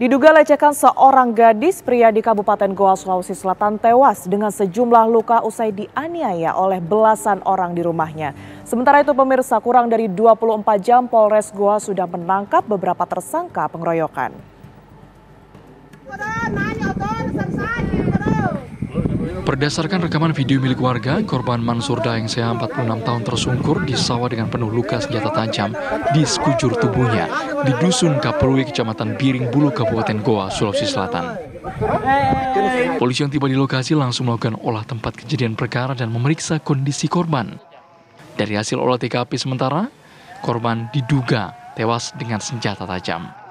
Diduga lecehkan seorang gadis pria di Kabupaten Goa, Sulawesi Selatan tewas dengan sejumlah luka usai dianiaya oleh belasan orang di rumahnya. Sementara itu pemirsa, kurang dari 24 jam Polres Goa sudah menangkap beberapa tersangka pengeroyokan. Berdasarkan rekaman video milik warga, korban Mansur Daeng Seha 46 tahun tersungkur di sawah dengan penuh luka senjata tajam di sekujur tubuhnya di Dusun Kapurwi, Kecamatan Biring Bulu, Kabupaten Goa, Sulawesi Selatan. Polisi yang tiba di lokasi langsung melakukan olah tempat kejadian perkara dan memeriksa kondisi korban. Dari hasil olah TKP sementara, korban diduga tewas dengan senjata tajam.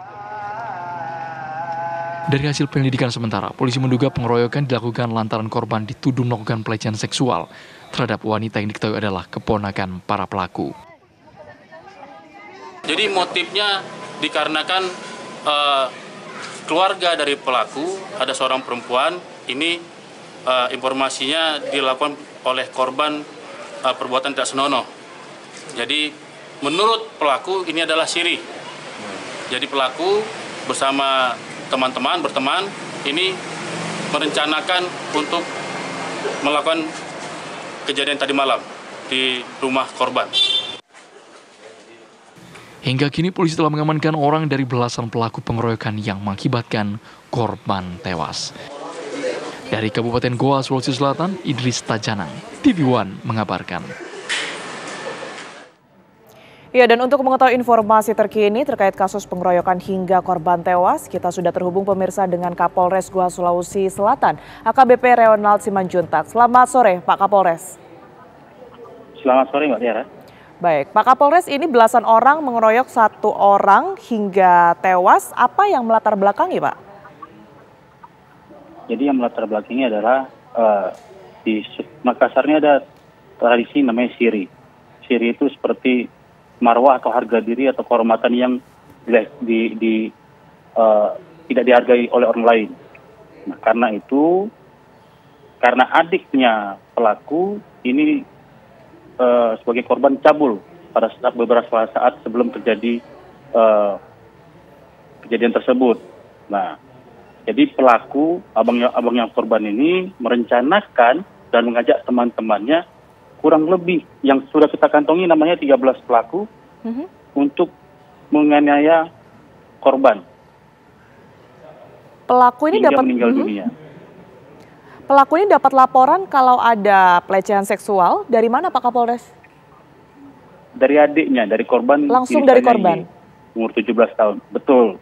Dari hasil penyelidikan sementara, polisi menduga pengeroyokan dilakukan lantaran korban dituduh melakukan pelecehan seksual terhadap wanita yang diketahui adalah keponakan para pelaku. Jadi motifnya dikarenakan keluarga dari pelaku, ada seorang perempuan, ini informasinya dilakukan oleh korban perbuatan tidak senonoh. Jadi menurut pelaku ini adalah siri. Jadi pelaku bersama teman-teman berteman ini merencanakan untuk melakukan kejadian tadi malam di rumah korban. Hingga kini polisi telah mengamankan orang dari belasan pelaku pengeroyokan yang mengakibatkan korban tewas. Dari Kabupaten Goa, Sulawesi Selatan, Idris Tajanang, TV One mengabarkan. Ya, dan untuk mengetahui informasi terkini terkait kasus pengeroyokan hingga korban tewas, kita sudah terhubung pemirsa dengan Kapolres Goa, Sulawesi Selatan, AKBP Ronald Simanjuntak. Selamat sore, Pak Kapolres. Selamat sore, Mbak Tiara. Baik, Pak Kapolres, ini belasan orang mengeroyok satu orang hingga tewas. Apa yang melatar belakangi, Pak? Jadi yang melatar belakangi adalah di Makassarnya ada tradisi namanya siri. Siri itu seperti marwah atau harga diri atau kehormatan yang tidak dihargai oleh orang lain. Nah, karena adiknya pelaku ini sebagai korban cabul pada beberapa saat sebelum terjadi kejadian tersebut. Nah, jadi pelaku abangnya korban ini merencanakan dan mengajak teman-temannya kurang lebih yang sudah kita kantongi namanya 13 pelaku untuk menganiaya korban. Pelaku ini dapat meninggal dunia. Pelaku ini dapat laporan kalau ada pelecehan seksual dari mana, Pak Kapolres? Dari adiknya, dari korban. Langsung dari korban. Umur 17 tahun, betul.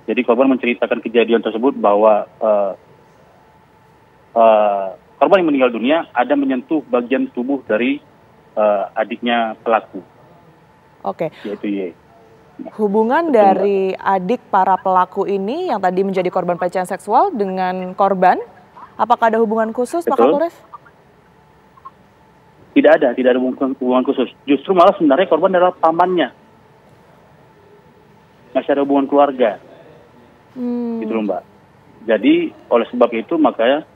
Jadi korban menceritakan kejadian tersebut bahwa korban yang meninggal dunia ada menyentuh bagian tubuh dari adiknya pelaku. Oke. Yaitu Y. Hubungan Betul, dari adik para pelaku ini yang tadi menjadi korban pelecehan seksual dengan korban, apakah ada hubungan khusus, Pak Kapolres? Tidak ada hubungan khusus. Justru malah sebenarnya korban adalah pamannya. Masih ada hubungan keluarga. Gitu loh, Mbak. Jadi oleh sebab itu makanya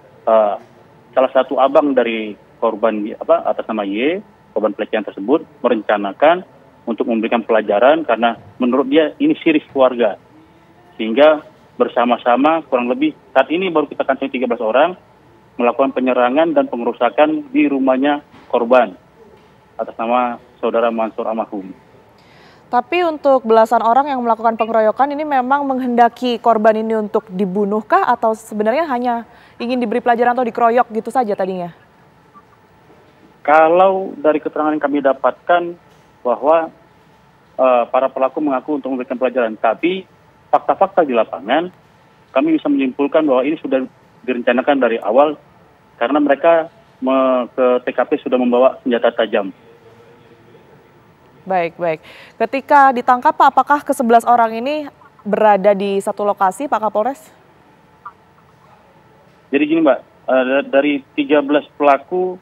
salah satu abang dari korban atas nama Y, korban pelecehan tersebut merencanakan untuk memberikan pelajaran karena menurut dia ini siris keluarga. Sehingga bersama-sama kurang lebih saat ini baru kita kantongi 13 orang melakukan penyerangan dan pengerusakan di rumahnya korban atas nama saudara Mansur almarhum. Tapi untuk belasan orang yang melakukan pengeroyokan ini memang menghendaki korban ini untuk dibunuhkah atau sebenarnya hanya ingin diberi pelajaran atau dikeroyok gitu saja tadinya? Kalau dari keterangan yang kami dapatkan bahwa para pelaku mengaku untuk memberikan pelajaran, tapi fakta-fakta di lapangan kami bisa menyimpulkan bahwa ini sudah direncanakan dari awal karena mereka ke TKP sudah membawa senjata tajam. Baik. Ketika ditangkap, Pak, apakah ke-11 orang ini berada di satu lokasi, Pak Kapolres? Jadi gini, Mbak, dari 13 pelaku,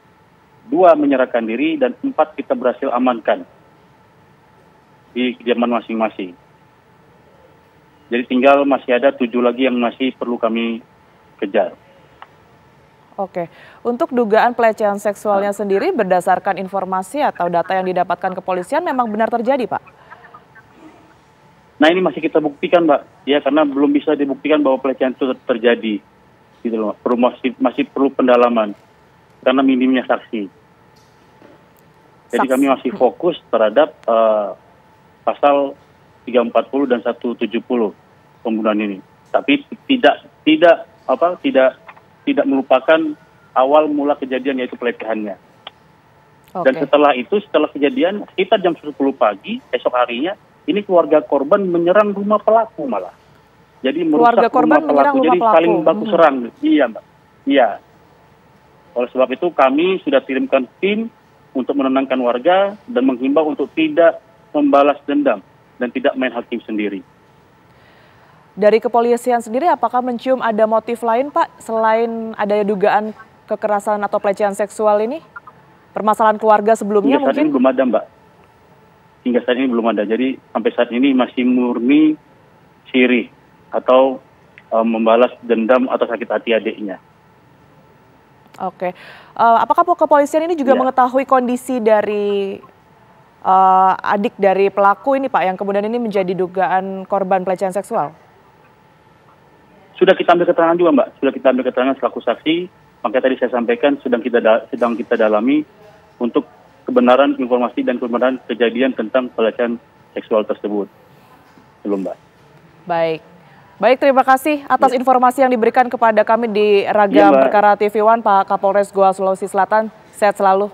2 menyerahkan diri dan 4 kita berhasil amankan di kediaman masing-masing. Jadi tinggal masih ada 7 lagi yang masih perlu kami kejar. Oke, untuk dugaan pelecehan seksualnya sendiri berdasarkan informasi atau data yang didapatkan kepolisian memang benar terjadi, Pak? Nah ini masih kita buktikan Mbak, ya karena belum bisa dibuktikan bahwa pelecehan itu terjadi, gitu loh. Masih perlu pendalaman karena minimnya saksi. Jadi kami masih fokus terhadap pasal 340 dan 170 pembunuhan ini. Tapi tidak melupakan awal mula kejadian yaitu pelecehannya. Dan setelah kejadian sekitar jam 10 pagi esok harinya, ini keluarga korban menyerang rumah pelaku malah. Jadi merusak rumah pelaku, jadi saling baku serang. Iya Mbak. Iya. Oleh sebab itu kami sudah kirimkan tim untuk menenangkan warga dan menghimbau untuk tidak membalas dendam dan tidak main hakim sendiri. Dari kepolisian sendiri apakah mencium ada motif lain Pak selain ada dugaan kekerasan atau pelecehan seksual ini? Permasalahan keluarga sebelumnya hingga saat ini belum ada Mbak. Hingga saat ini belum ada. Jadi sampai saat ini masih murni sirih atau membalas dendam atau sakit hati adiknya. Oke. Apakah kepolisian ini juga mengetahui kondisi dari adik dari pelaku ini Pak yang kemudian ini menjadi dugaan korban pelecehan seksual? Sudah kita ambil keterangan juga Mbak. Sudah kita ambil keterangan selaku saksi. Makanya tadi saya sampaikan sedang kita dalami untuk kebenaran informasi dan kebenaran kejadian tentang pelecehan seksual tersebut. Belum Mbak. Baik, terima kasih atas informasi yang diberikan kepada kami di Ragam Perkara TV One, Pak Kapolres Goa Sulawesi Selatan. Sehat selalu.